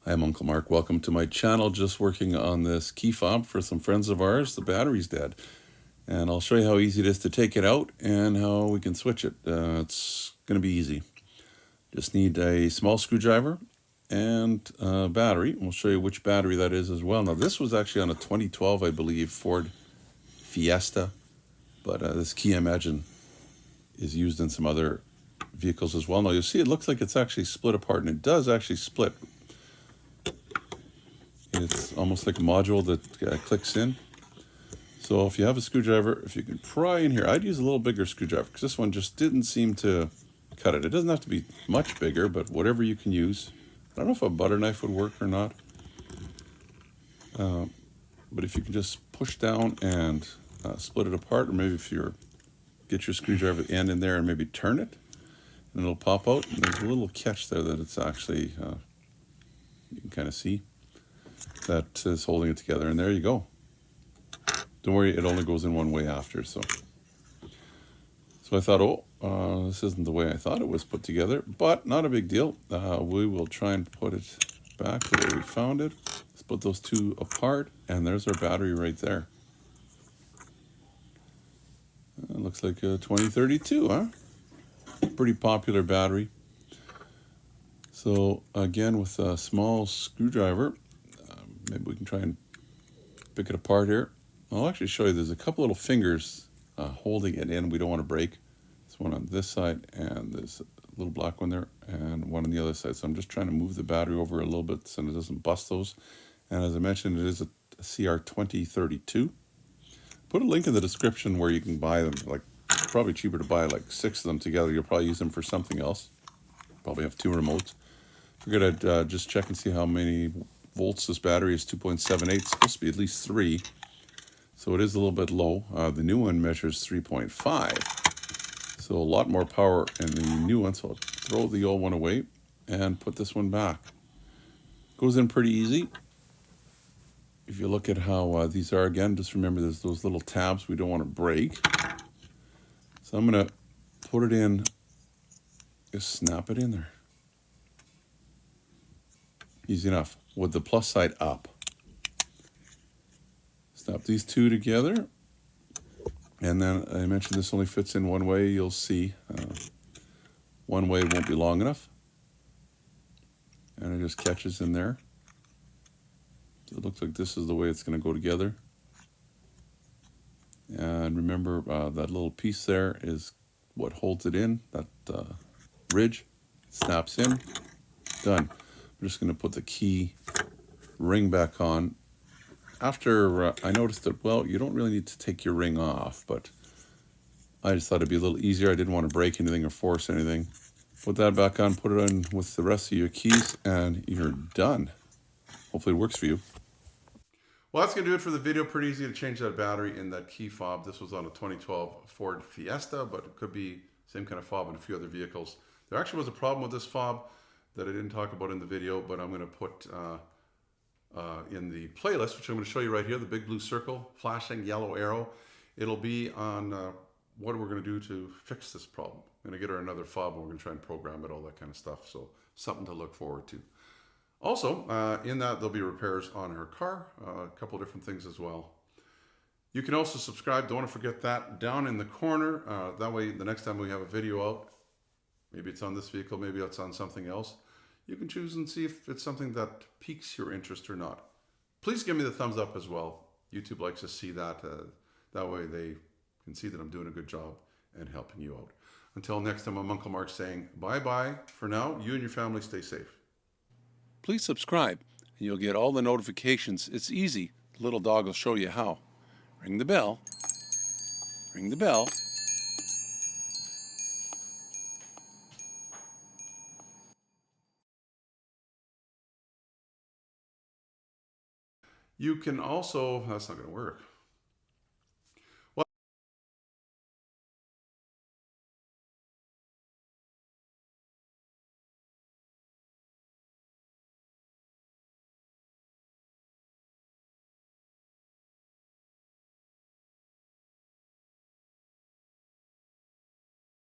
I'm Uncle Mark. Welcome to my channel. Just working on this key fob for some friends of ours. The battery's dead. And I'll show you how easy it is to take it out and how we can switch it. It's going to be easy. Just need a small screwdriver and a battery. We'll show you which battery that is as well. Now this was actually on a 2012, I believe, Ford Fiesta. But this key, I imagine, is used in some other vehicles as well. Now you'll see it looks like it's actually split apart, and it does actually split. It's almost like a module that clicks in. So if you have a screwdriver, if you can pry in here, I'd use a little bigger screwdriver because this one just didn't seem to cut it. It doesn't have to be much bigger, but whatever you can use. I don't know if a butter knife would work or not. But if you can just push down and split it apart, or maybe if you're get your screwdriver end in there and maybe turn it, and it'll pop out. And there's a little catch there that it's actually, you can kind of see, that is holding it together. And there you go. Don't worry, it only goes in one way after. So I thought, this isn't the way I thought it was put together, but not a big deal. We will try and put it back the way we found it. Let's put those two apart, and there's our battery right there. Looks like a 2032, huh? Pretty popular battery. So again, with a small screwdriver, maybe we can try and pick it apart here. I'll actually show you there's a couple little fingers holding it in. We don't want to break. There's one on this side, and there's a little black one there, and one on the other side. So I'm just trying to move the battery over a little bit so it doesn't bust those. And as I mentioned, it is a CR2032. Put a link in the description where you can buy them. Like, probably cheaper to buy like 6 of them together. You'll probably use them for something else. Probably have 2 remotes. Figured I'd just check and see how many volts this battery is. 2.78. It's supposed to be at least 3. So it is a little bit low. The new one measures 3.5. So a lot more power in the new one. So I'll throw the old one away and put this one back. Goes in pretty easy. If you look at how these are, again, just remember there's those little tabs we don't want to break. So I'm going to put it in, just snap it in there. Easy enough, with the plus side up. Snap these two together. And then I mentioned this only fits in one way. You'll see one way won't be long enough. And it just catches in there. So it looks like this is the way it's going to go together. And remember, that little piece there is what holds it in, that ridge. Snaps in. Done. I'm just going to put the key ring back on. After I noticed that, well, you don't really need to take your ring off, but I just thought it'd be a little easier. I didn't want to break anything or force anything. Put that back on, put it on with the rest of your keys, and you're done. Hopefully it works for you. Well, that's going to do it for the video. Pretty easy to change that battery in that key fob. This was on a 2012 Ford Fiesta, but it could be same kind of fob in a few other vehicles. There actually was a problem with this fob that I didn't talk about in the video, but I'm going to put in the playlist, which I'm going to show you right here, the big blue circle, flashing yellow arrow. It'll be on what we're going to do to fix this problem. I'm going to get her another fob, and we're going to try and program it, all that kind of stuff. So something to look forward to. Also, in that, there'll be repairs on her car, a couple different things as well. You can also subscribe. Don't want to forget that down in the corner. That way, the next time we have a video out, maybe it's on this vehicle, maybe it's on something else, you can choose and see if it's something that piques your interest or not. Please give me the thumbs up as well. YouTube likes to see that. That way they can see that I'm doing a good job and helping you out. Until next time, I'm Uncle Mark saying bye-bye for now. You and your family stay safe. Please subscribe, and you'll get all the notifications. It's easy. The little dog will show you how. Ring the bell. Ring the bell. You can also, that's not going to work.